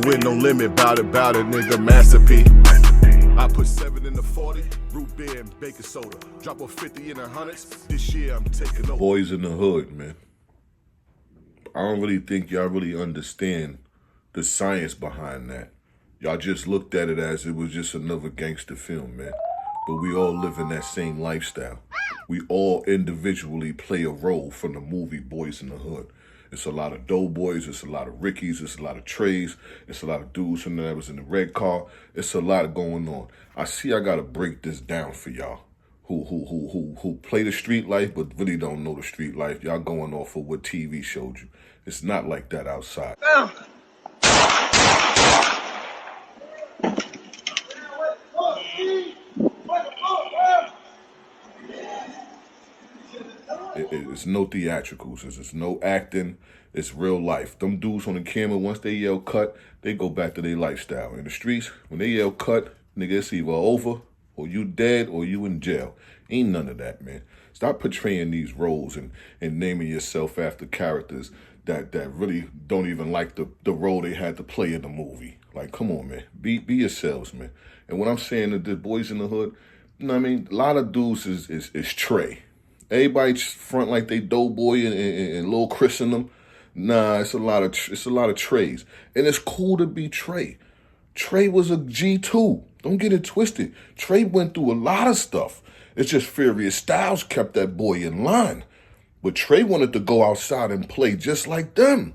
with no limit, bout it, nigga, masterpiece. I put 7 in the 40, root beer and baking soda. Drop a 50 in the hundreds, this year I'm taking over. Boys in the hood, man. I don't really think y'all really understand the science behind that. Y'all just looked at it as it was just another gangster film, man. But we all live in that same lifestyle. We all individually play a role from the movie Boys in the Hood. It's a lot of Doe Boys, it's a lot of Rickies, it's a lot of Treys, it's a lot of dudes from there that was in the red car. It's a lot going on. I gotta break this down for y'all who play the street life but really don't know the street life. Y'all going off of what TV showed you. It's not like that outside. It's no theatricals. It's no acting. It's real life. Them dudes on the camera, once they yell cut, they go back to their lifestyle. In the streets, when they yell cut, nigga, it's either over or you dead or you in jail. Ain't none of that, man. Stop portraying these roles and naming yourself after characters that really don't even like the role they had to play in the movie. Like, come on, man. Be yourselves, man. And what I'm saying to the Boys in the Hood, you know what I mean? A lot of dudes is Trey. Everybody front like they Doe Boy and Lil Chris in them. Nah, it's a lot of Treys. And it's cool to be Trey. Trey was a G2. Don't get it twisted. Trey went through a lot of stuff. It's just Furious Styles kept that boy in line. But Trey wanted to go outside and play just like them.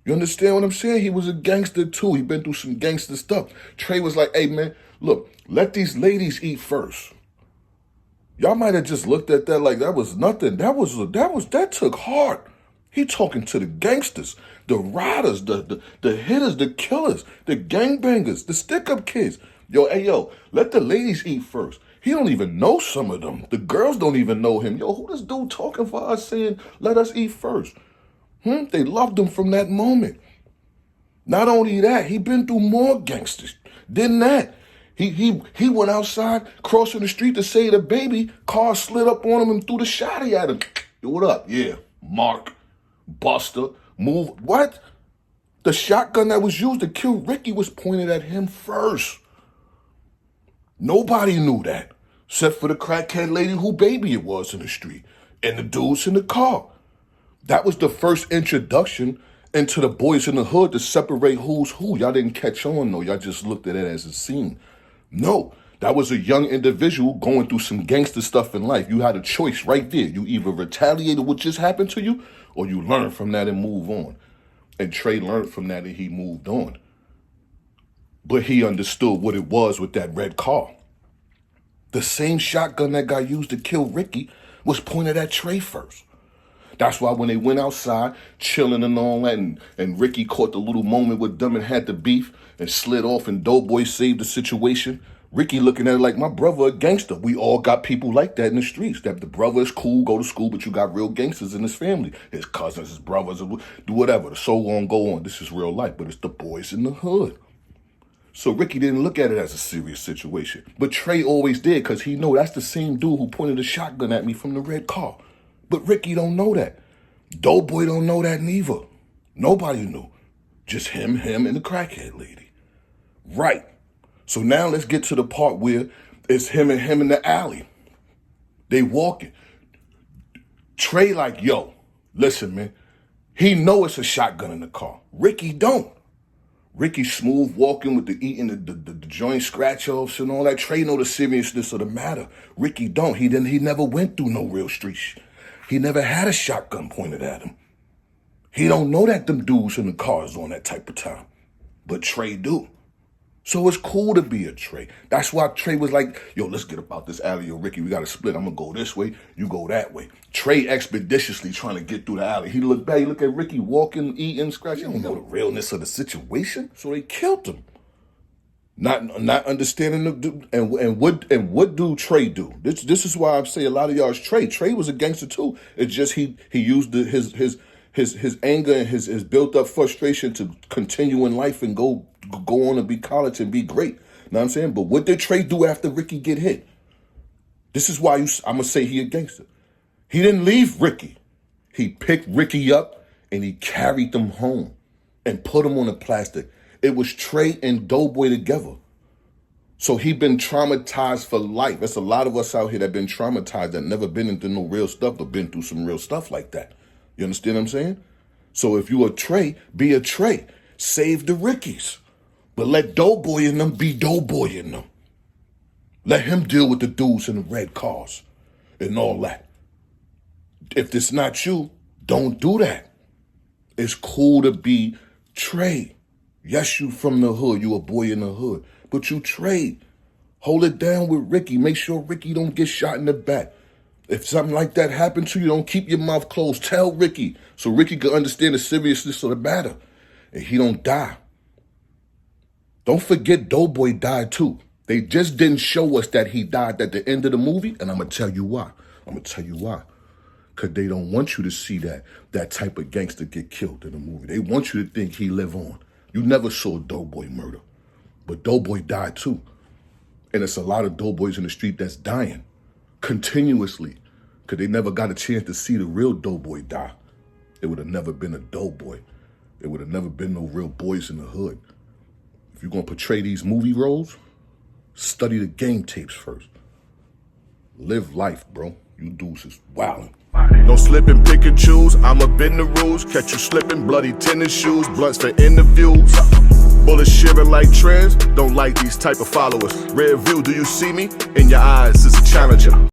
You understand what I'm saying? He was a gangster too. He been through some gangster stuff. Trey was like, hey man, look, let these ladies eat first. Y'all might have just looked at that like that was nothing. That took heart. He talking to the gangsters, the riders, the hitters, the killers, the gangbangers, the stick-up kids. Yo, hey, yo, let the ladies eat first. He don't even know some of them. The girls don't even know him. Yo, who this dude talking for us saying, let us eat first? They loved him from that moment. Not only that, he been through more gangsters than that. He went outside, crossing the street to save the baby. Car slid up on him and threw the shotty at him. Yo, what up? Yeah, Mark, Buster, move. What? The shotgun that was used to kill Ricky was pointed at him first. Nobody knew that, except for the crackhead lady who baby it was in the street and the dudes in the car. That was the first introduction into the Boys in the Hood to separate who's who. Y'all didn't catch on, though. Y'all just looked at it as a scene. No, that was a young individual going through some gangster stuff in life. You had a choice right there. You either retaliated what just happened to you or you learn from that and move on. And Trey learned from that and he moved on. But he understood what it was with that red car. The same shotgun that got used to kill Ricky was pointed at Trey first. That's why when they went outside, chilling and all that, and Ricky caught the little moment with them and had the beef and slid off and Doe Boy saved the situation, Ricky looking at it like, my brother a gangster. We all got people like that in the streets. That the brother is cool, go to school, but you got real gangsters in his family. His cousins, his brothers, do whatever. So on, go on. This is real life, but it's the Boys in the Hood. So Ricky didn't look at it as a serious situation. But Trey always did because he know that's the same dude who pointed a shotgun at me from the red car. But Ricky don't know that. Doe Boy don't know that neither. Nobody knew. Just him, and the crackhead lady. Right. So now let's get to the part where it's him in the alley. They walking. Trey like, yo, listen, man. He know it's a shotgun in the car. Ricky don't. Ricky smooth walking with the eating the joint scratch offs and all that. Trey know the seriousness of the matter. Ricky don't. He never went through no real street shit. He never had a shotgun pointed at him. He don't know that them dudes in the cars on that type of time. But Trey do. So it's cool to be a Trey. That's why Trey was like, yo, let's get about this alley. Yo, Ricky, we got to split. I'm going to go this way. You go that way. Trey expeditiously trying to get through the alley. He looked back. He looked at Ricky walking, eating, scratching. He don't know the realness of the situation. So they killed him. Not understanding and what do Trey do? This is why I say a lot of y'all is Trey. Trey was a gangster too. It's just he used his anger and his built up frustration to continue in life and go on and be college and be great. Know what I'm saying? But what did Trey do after Ricky get hit? This is why I'm gonna say he a gangster. He didn't leave Ricky. He picked Ricky up and he carried them home and put him on the plastic It was Trey and Doe Boy together. So he been traumatized for life. There's a lot of us out here that been traumatized, that never been into no real stuff, but been through some real stuff like that. You understand what I'm saying? So if you a Trey, be a Trey. Save the Rickies. But let Doe Boy in them be Doe Boy in them. Let him deal with the dudes in the red cars and all that. If this not you, don't do that. It's cool to be Trey. Yes, you from the hood. You a boy in the hood. But you Trey. Hold it down with Ricky. Make sure Ricky don't get shot in the back. If something like that happened to you, don't keep your mouth closed. Tell Ricky so Ricky can understand the seriousness of the matter and he don't die. Don't forget Doe Boy died too. They just didn't show us that he died at the end of the movie, and I'm going to tell you why. Because they don't want you to see that type of gangster get killed in the movie. They want you to think he live on. You never saw Doe Boy murder. But Doe Boy died too. And it's a lot of Doe Boys in the street that's dying continuously because they never got a chance to see the real Doe Boy die. It would have never been a Doe Boy. It would have never been no real boys in the hood. If you're going to portray these movie roles, study the game tapes first. Live life, bro. You dudes is wildin'. Don't slip and pick and choose. I'ma bend the rules. Catch you slipping, bloody tennis shoes, blunts for interviews. Bullets shivering like trends. Don't like these type of followers. Rear view, do you see me? In your eyes is a challenger.